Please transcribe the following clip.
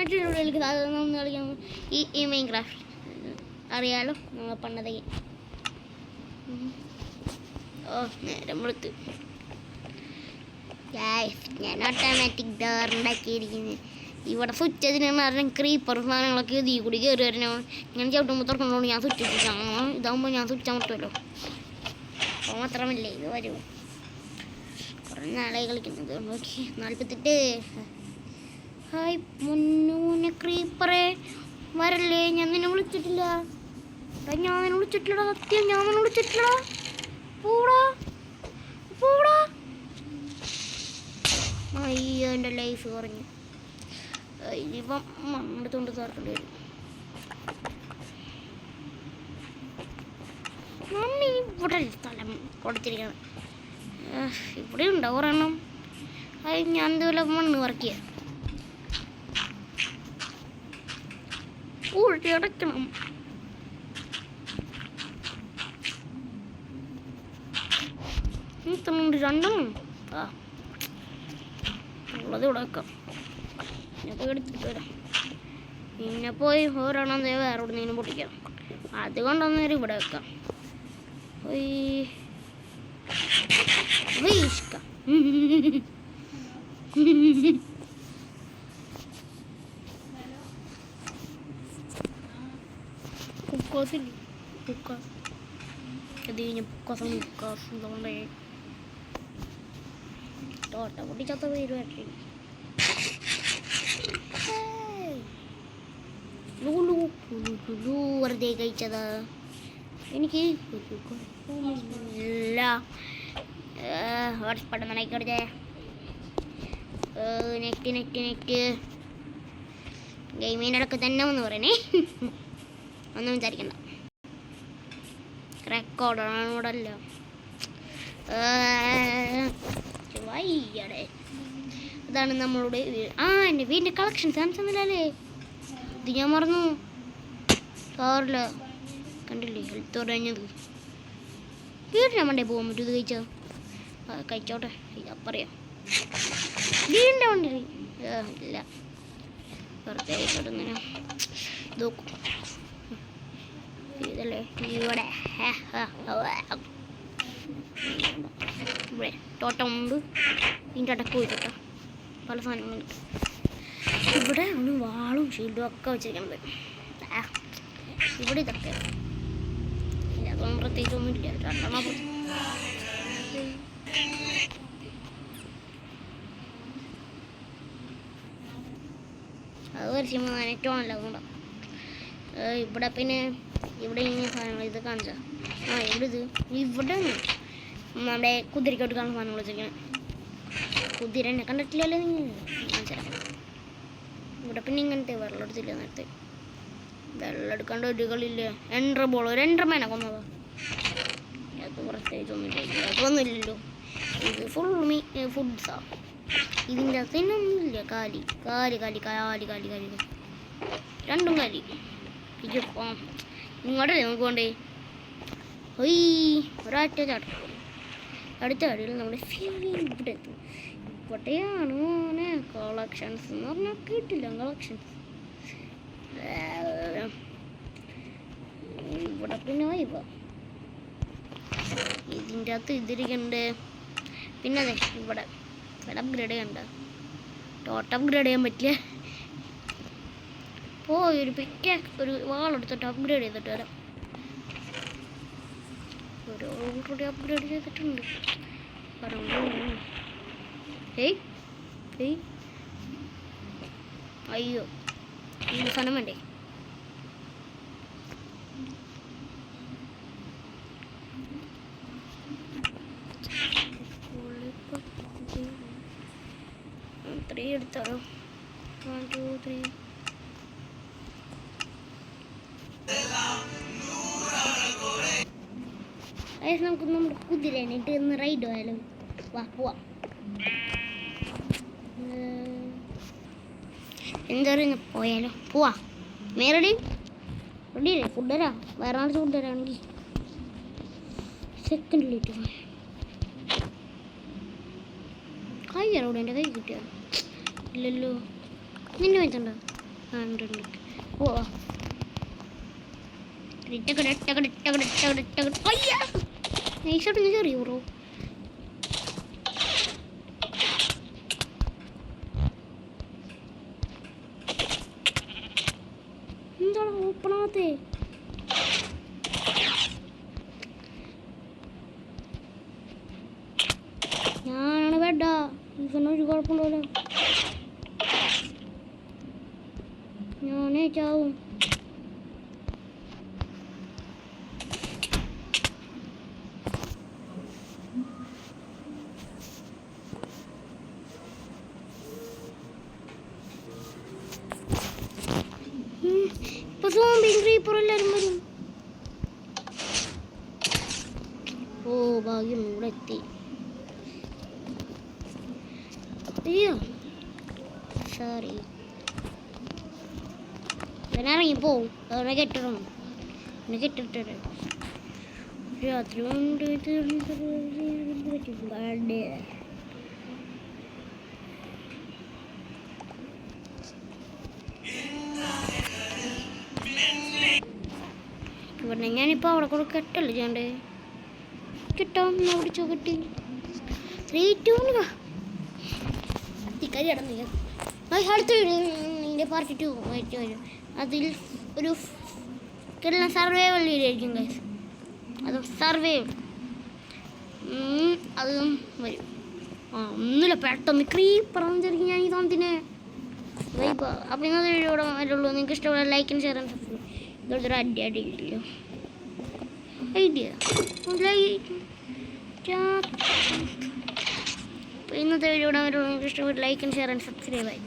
നെറ്റിനുള്ളിൽ സാധാരണ കളിക്കാൻ ഈ മൈൻക്രാഫ്റ്റ് അറിയാലോ നമ്മൾ പണ്ടത്തെ. ഓ നേരം വെളുത്ത്. ഞാൻ ഓട്ടോമാറ്റിക് ഡോർ ഉണ്ടാക്കിയിരിക്കുന്നത്. ഇവിടെ സ്വിച്ച് അതിനാണ് കാരണം ക്രീപ്പർ സാധനങ്ങളൊക്കെ ഇതിൽ കൂടി കയറി വരണോ. ഞാൻ ചവിട്ടുമ്പോൾ തുറക്കണോണ്ട് ഞാൻ സ്വിച്ച് ഇട്ടിട്ടാണ്. ഇതാകുമ്പോൾ ഞാൻ സ്വിച്ച് അമർത്തുമല്ലോ. അപ്പോൾ മാത്രമല്ലേ ഇത് വരും. കുറേ നാളായി കളിക്കുന്നത്. നോക്കി 48. ഹായ് മുന്നൂനെ ക്രീപ്പറേ വരല്ലേ. ഞാൻ നിന്നെ വിളിച്ചിട്ടില്ല. ഞാൻ നിന്നെ വിളിച്ചിട്ടില്ലടാ. സത്യം ഞാൻ നിന്നെ വിളിച്ചിട്ടില്ലടാ. പോടാ പോടാ. അയ്യോ എൻ്റെ ലൈഫ് കുറഞ്ഞു. ഇനിയിപ്പം മണ്ണെടുത്തുകൊണ്ട് ചേർക്കേണ്ടി വരും. മണ്ണി ഇവിടെ സ്ഥലം കൊടുത്തിരിക്കണം. ഇവിടെ ഉണ്ടാവും ഒരെണ്ണം. അത് ഞാൻ ഇതുപോലെ മണ്ണ് പറിക്കുക. ഊട്ടി അടയ്ക്കണം. ഇത്രണ്ട് രണ്ടെണ്ണം. ഉള്ളത് ഇവിടെ വെക്കാം. പിന്നെ പോയി എടുത്തിട്ട് വരാം. പിന്നെ പോയി ഒരെണ്ണം വേറെ എവിടെ നിന്നും പൊട്ടിക്കാം. അതുകൊണ്ടൊന്നേരം ഇവിടെ വെക്കാം. വീശിക്കാം. കുക്കാസില്ലേ കുക്കാസ്. അത് കഴിഞ്ഞ കുക്കാസാണ്. കുക്കാസ് എന്തുകൊണ്ടേ തോട്ട പൊട്ടിച്ചാത്ത പേര് പറ്റി. വെറുതെ കഴിച്ചത്. എനിക്ക് കുഴപ്പമില്ല. ഹോട്ട്സ്പോട്ട് നന്നായിക്കോട്ടെ. നെറ്റ് നെറ്റ് നെറ്റ് ഗെയിമിനടക്ക് തന്നെ ഒന്ന് പറയണേ. ഒന്നും വിചാരിക്കണ്ട. റെക്കോർഡാണ് ഇവിടെ അല്ല. വയ്യടെ. അതാണ് നമ്മളുടെ എൻ്റെ വീടിൻ്റെ കളക്ഷൻ സാംസങ്ങിലല്ലേ. ഇത് ഞാൻ മറന്നു. സാറില്ല കണ്ടില്ലേ ഹെൽത്ത് കുറഞ്ഞത്. വീടിൻ്റെ മണ്ടേ പോകാൻ പറ്റും. ഇത് കഴിച്ചോ കഴിച്ചോട്ടെ. പറയാം വീടിൻ്റെ വണ്ടി ഇല്ല. വെറുതെ ആയിക്കോട്ടെ. ഇങ്ങനെ നോക്കും ഇതല്ലേ ഇവിടെ. ഇവിടെ തോട്ടം ഉണ്ട്. ഇതിൻ്റെ അടക്ക് പോയിട്ടോ പല സാധനങ്ങളുണ്ട്. ഇവിടെ ഒന്ന് വാളും ഷീൽഡും ഒക്കെ വെച്ചിരിക്കുന്നത്. ഇവിടെ ഇതൊക്കെ അതൊന്നും പ്രത്യേകിച്ചൊന്നും ഇല്ല. രണ്ടെണ്ണം അത് വരച്ച് നെറ്റോണല്ലോ. അതുകൊണ്ടാണ് ഇവിടെ. പിന്നെ ഇവിടെ ഇങ്ങനെ സാധനങ്ങൾ ഇത് കാണിച്ചാൽ ഇവിടെ ഇത് ഇവിടെ നമ്മുടെ കുതിരക്കോട്ട് കാണുന്ന സാധനങ്ങൾ വെച്ചിരിക്കുന്നത്. കുതിര എന്നെ കണ്ടിട്ടില്ലല്ലോ നിങ്ങൾ. കാണിച്ചാൽ ഇവിടെ പിന്നെ ഇങ്ങനത്തെ വെള്ളം എടുത്തില്ല. നേരത്തെ വെള്ളം എടുക്കാണ്ട് ഒരു കളില്ലേ. ഒരു എൻഡർമാനെ കൊന്നതാ. അത് പ്രത്യേകിച്ചൊന്നുമില്ല. അതൊന്നുമില്ലല്ലോ. ഇത് ഫുൾ ഫുഡ്സാ. ഇതിൻ്റെ അകത്തൊന്നുമില്ല. കാലി കാലി കാലി കാലി കാലി കാലി രണ്ടും കാലി. ഇങ്ങോട്ടല്ലേ നമുക്ക് കൊണ്ടേ. ഒരാറ്റ ചാട്ടം. അടുത്ത കളിയിൽ നമ്മുടെ ഇവിടെ എത്തും. ഇവിടെയാണ് കളക്ഷൻസ് എന്ന് പറഞ്ഞാൽ കിട്ടില്ല. കളക്ഷൻസ് ഇവിടെ പിന്നെ വൈബ. ഇതിൻ്റെ അകത്ത് ഇതിരിക്കണ്ട്. പിന്നെ അതെ ഇവിടെ അപ്ഗ്രേഡ് ചെയ്യണ്ട. ടോട്ടൽ അപ്ഗ്രേഡ് ചെയ്യാൻ പറ്റില്ല. പോയി ഒരു ഒരു വാളെടുത്തിട്ട് അപ്ഗ്രേഡ് ചെയ്തിട്ട് വരാം. ഓൾറെഡി അപ്ഗ്രേഡ് ചെയ്തിട്ടുണ്ട്. അയ്യോ ഈ സാധനം വേണ്ടേ. ഇത്രയും എടുത്താലോ. 1 2 3 നമുക്ക് നമ്മുടെ കുതിരേനിട്ട് ഒന്ന് റൈഡ് പോയാലോ. വാ പോവാം. എന്താ പറയുക പോയാലോ. പോവാ റെഡി റെഡിയല്ലേ. ഫുഡ് തരാം. വേറെ ആൾക്ക് ഫുഡ് തരാണെങ്കിൽ സെക്കൻഡിലിട്ട് കൈ അവിടെ എൻ്റെ കൈ കിട്ടിയ ഇല്ലല്ലോ. നിന്നെ വെച്ചണ്ട ആ ഉണ്ട് പോവാ. നൈസായിട്ട് ഞാൻ ചെറിയ ബ്രോ. എന്താണ് ഓപ്പണാകത്തെ? ഞാനാണ് വേണ്ട, ഇവനൊരു കുഴപ്പമുണ്ടല്ലോ. ഞാനേ ചാവും. ഇപ്പൊ സോംബിയും ക്രീപ്പറും എല്ലാവരും വരും. ഓ ഭാഗ്യം ഇവിടെ എത്തി. അയ്യോ സോറി. ഇറങ്ങിപ്പോവും. അവിടെ കെട്ടിടണം, എന്നെ കെട്ടിട്ട് രാത്രി കൊണ്ട് ഇവിടെ ഞാനിപ്പോൾ അവിടെ കൂടെ കെട്ടല്ലേ ചെയ്യണ്ടേ? കിട്ടാം പിടിച്ചോ കിട്ടി. 3, 2 അടുത്ത വീഡിയോ പാർട്ട് 2 ആയിട്ട് വരും. അതിൽ ഒരു കിടന്ന സർവൈവൽ വീഡിയോ ആയിരിക്കും ഗൈസ്. അത് സർവൈവൽ അതും വരും. ഒന്നുമില്ല, പെട്ടെന്ന് ക്രീപ്പറാന്ന് വിചാരിക്കും ഞാൻ ഈ സാധനത്തിന് വൈബ്. അപ്പോൾ ഇന്നത്തെ വീഡിയോ ഇവിടെ വരുള്ളൂ. നിങ്ങൾക്ക് ഇഷ്ടമുള്ള like and share and subscribe. ഇതൊരു അടിയില്ലല്ലോ ഐഡിയ. ഇന്നത്തെ വീഡിയോ ഇവിടെ വരുള്ളൂ. നിങ്ങൾക്ക് ഇഷ്ടമുള്ള like and share and subscribe ആയി.